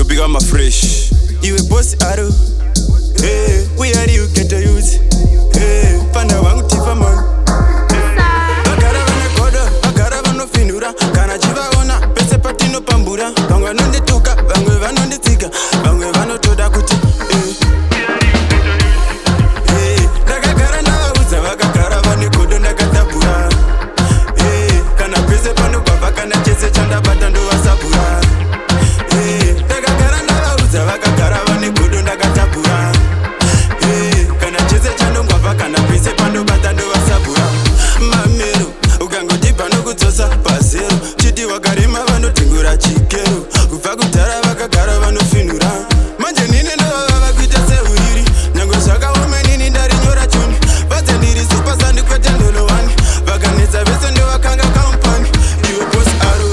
Big on my fresh. You a boss aro. Hey, we are you get to use. Hey, panda wangu tifa man. Bagara vana kodo, bagara vano finura. Kana jiva ona, pese patino pambura. Bangwe nondi tuka, bangwe vano ndi tika. Bangwe vano toda kuti. Hey, ndakagara ndavauza vakagara vane kodo ndakatabura. Hey, kana pese pano kwava kana chese chandabata ndovasabura. Hey, ndakagara ndavauza vakagara vane kodo ndakatabura. Hey, kana chese chandongwava kana pese pandobata ndovasabura. Mamero, ukangoti pano kudzosa pasero. Chiti wakarema vanotengura chikero. Kubva kudhara vakagara vanofinura. Manje nini ndovava vakuita seuriri. Nyange zvakaoma nini ndarinyora chuni. Vadze ndiri supasandi kwete ndolowani. Vakanetsa vese ndovakanga kampani. Iwe boss aro.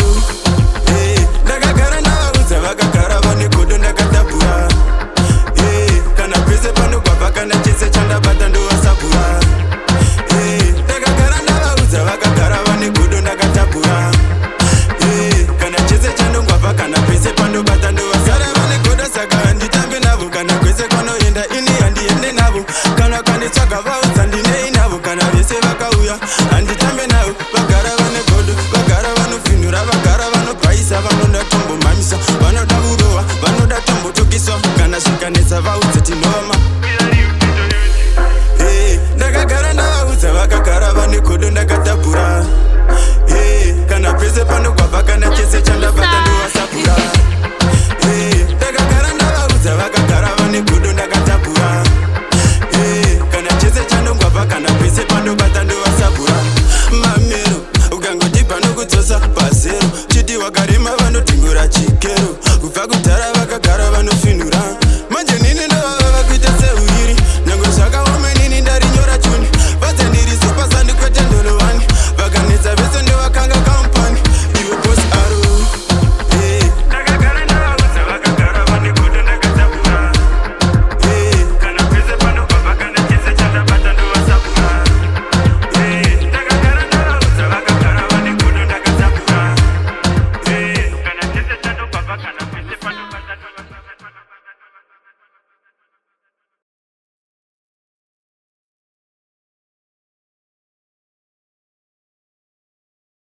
Hey, ndakagara ndavauza vakagara vane kodo ndakatabura. Hey, kana pese panogwava kana chese chandabata ndovasabura. Hey, ndakagara ndavauza vakagara vane kodo ndakatabura. Hey, kana chese chandongwava kana pese pandobata ndovasara vane kodo saka handitambe navo kana kwese kwanoenda ini handiende navo kana kanditsvaga vaudza ndinei navo kana vese vakauya handitambe navo vagara vane kodo vagara vanofinura vagara vanobvaisa vanoda tombomhamisa vanoda kurova vanoda tombotokiswa kana zvikanetsa vaudze tinoma. Hey, ndakagara ndavaudza vakagara vane kodo ndakatabura. Hey, kana pese panogwava kana chese chandabata ndovasabura. Hey, ndakagara ndavaudza vakagara vane kodo ndakatabura. Hey, kana chese chandongwava kana pese pandobata ndovasabura. Mamero, ukangoti pano kudzosa pasero. Chiti wakarema vanotengura chikero. Kubva kudhara vakagara vanofinura.